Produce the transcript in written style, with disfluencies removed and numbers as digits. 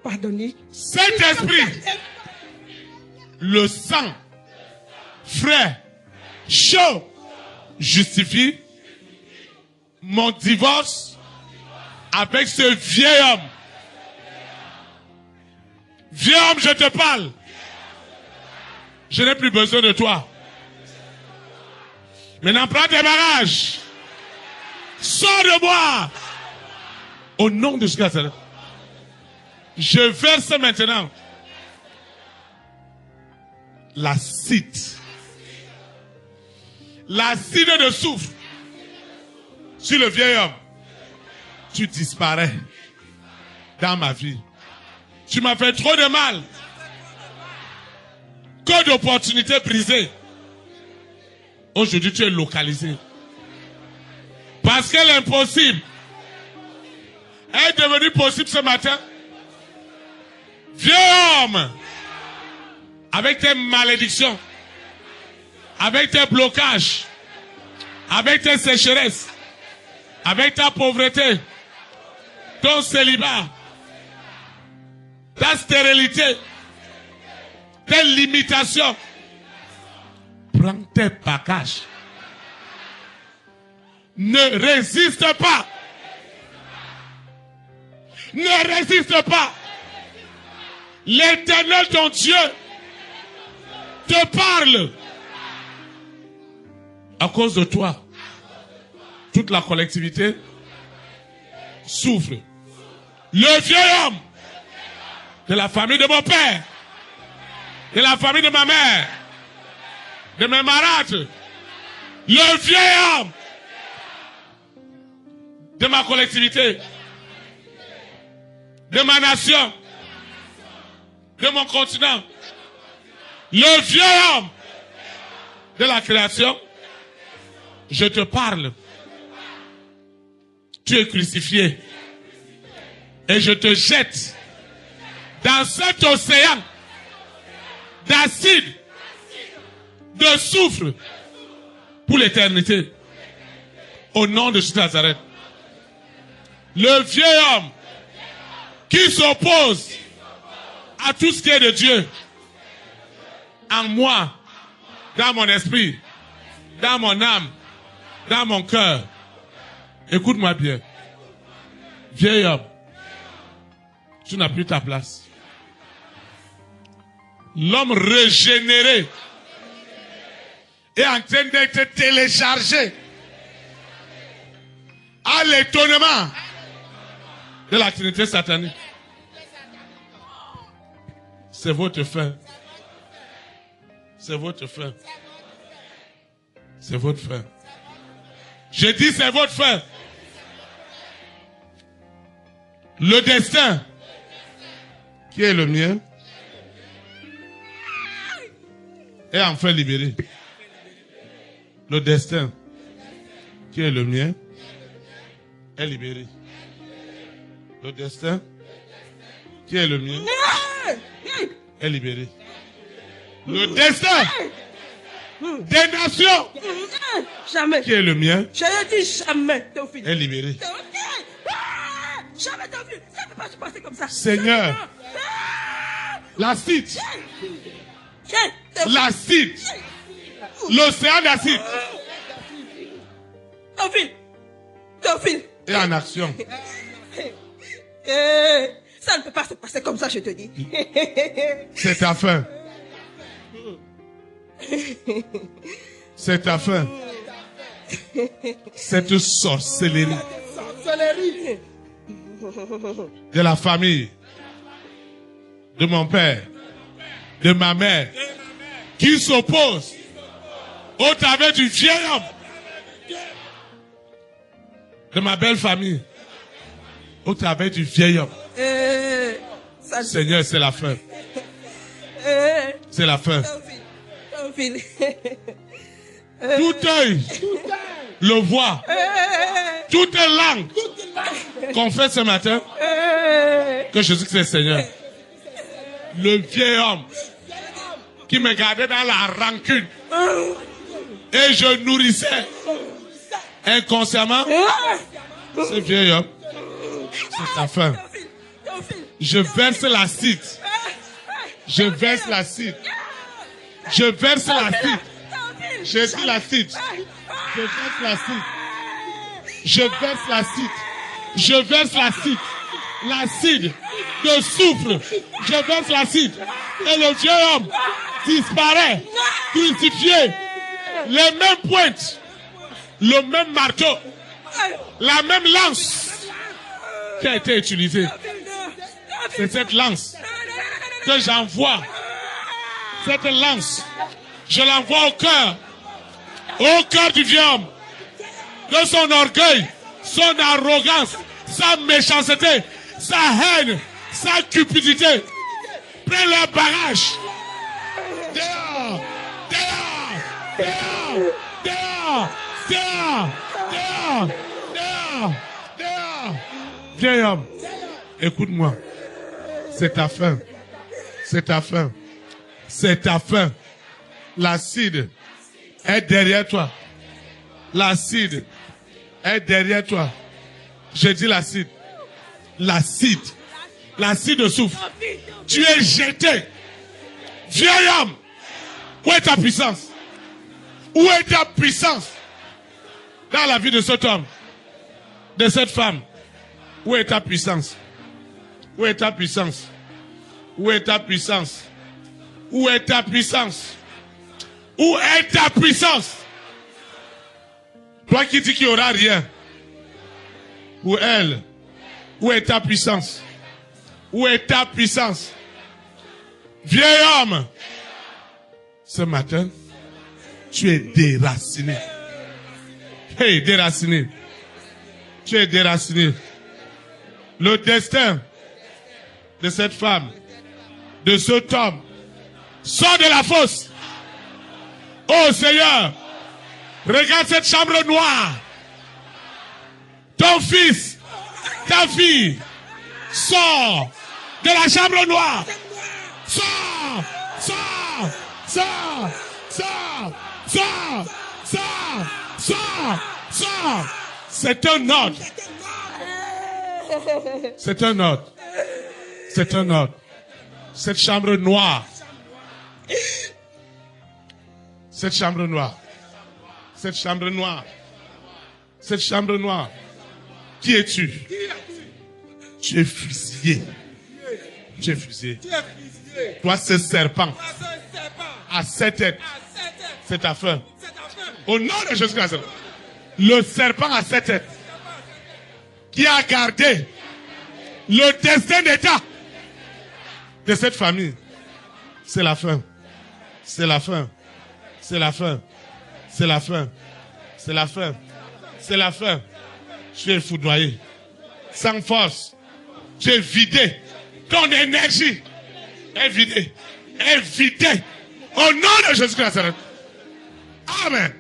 pardonner. Saint-Esprit, le sang frais, chaud, justifie mon divorce avec ce vieil homme. Vieux homme, je te parle. Je n'ai plus besoin de toi. Maintenant, prends tes bagages. Sors de moi. Au nom de Jésus. Je verse maintenant l'acide. L'acide de soufre sur le vieil homme. Tu disparais dans ma vie. Tu m'as fait trop de mal. Que d'opportunités brisées. Aujourd'hui, tu es localisé. Parce que l'impossible est devenu possible ce matin. Vieux homme, avec tes malédictions, avec tes blocages, avec tes sécheresses, avec ta pauvreté, ton célibat, ta stérilité, tes limitations, prends tes bagages. Ne résiste pas. Ne résiste pas. L'Éternel, ton Dieu, te parle. À cause de toi, toute la collectivité souffre. Le vieil homme de la famille de mon père, de la famille de ma mère, de mes marâtres, le vieil homme de ma collectivité, de ma nation, de mon continent, le vieux homme de la création, je te parle. Tu es crucifié. Et je te jette dans cet océan d'acide, de soufre, pour l'éternité. Au nom de Jésus de Nazareth. Le vieux homme qui s'oppose à tout ce qui est de Dieu, en moi, dans mon esprit, dans mon âme, dans mon cœur. Écoute-moi bien. Vieil homme, tu n'as plus ta place. L'homme régénéré est en train d'être téléchargé à l'étonnement de la Trinité satanique. C'est votre fin. C'est votre fin. C'est votre fin. Je dis c'est votre fin. Le destin qui est le mien est enfin libéré. Le destin qui est le mien est libéré. Le destin qui est le mien est libéré. Le destin des nations Jamais. qui est le mien Je dis jamais, Théophile. est libéré. Jamais, Théophile. Ça ne peut pas se passer comme ça. Seigneur, l'acide, l'acide, l'océan d'acide Théophile. est en action. Ça ne peut pas se passer comme ça, je te dis. C'est ta fin. C'est ta fin. Cette sorcellerie de la famille, de mon père, de ma mère, qui s'oppose au travers du vieil homme, de ma belle famille, au travers du vieil homme. Seigneur, c'est la fin. C'est la fin. Tout œil le voit. Toute langue confesse ce matin que Jésus-Christ est Seigneur. Le vieil homme qui me gardait dans la rancune et je nourrissais inconsciemment ce vieil homme, c'est sa fin. Je verse l'acide. Je verse l'acide. Je verse l'acide. Je dis l'acide. Je verse l'acide. Je verse l'acide. Je verse l'acide. L'acide de soufre. Je verse l'acide. Et le vieil homme disparaît, crucifié. Les mêmes pointes. Le même marteau. La même lance qui a été utilisée. C'est cette lance que j'envoie. Cette lance, je l'envoie au cœur du vieux homme. De son orgueil, son arrogance, sa méchanceté, sa haine, sa cupidité. Prends leur barrage. Dehors, dehors, dehors, dehors, dehors, dehors, dehors, dehors. Vieil homme, écoute-moi. C'est ta fin. C'est ta fin. C'est ta fin. L'acide est derrière toi. L'acide est derrière toi. Je dis l'acide. L'acide. L'acide de soufre. Tu es jeté. Vieil homme. Où est ta puissance? Où est ta puissance? Dans la vie de cet homme. De cette femme. Où est ta puissance? Où est ta puissance? Où est ta puissance? Où est ta puissance? Où est ta puissance? Toi qui dis qu'il n'y aura rien. Ou elle. Où est ta puissance? Où est ta puissance? Vieil homme. Ce matin, tu es déraciné. Hey, déraciné. Tu es déraciné. Le destin de cette femme, de cet homme, sort de la fosse. Oh Seigneur, regarde cette chambre noire. Ton fils, ta fille, sort de la chambre noire. Sors, sors, sors, sors, sors, sors, sors, sors. C'est un ordre. C'est un ordre. C'est un ordre. Cette chambre noire. Cette chambre noire. Cette chambre noire. Cette chambre noire. Qui es-tu? Tu es fusillé. Tu es fusillé. Toi, ce serpent à 7 têtes. C'est ta fin. Au nom de Jésus-Christ. Le serpent à 7 têtes qui a gardé le destin d'État de cette famille. C'est la fin. C'est la fin. C'est la fin. C'est la fin. C'est la fin. C'est la fin. Tu es foudroyé. Sans force. Tu es vidé. Ton énergie est vidée. Est vidée. Au nom de Jésus-Christ. Amen.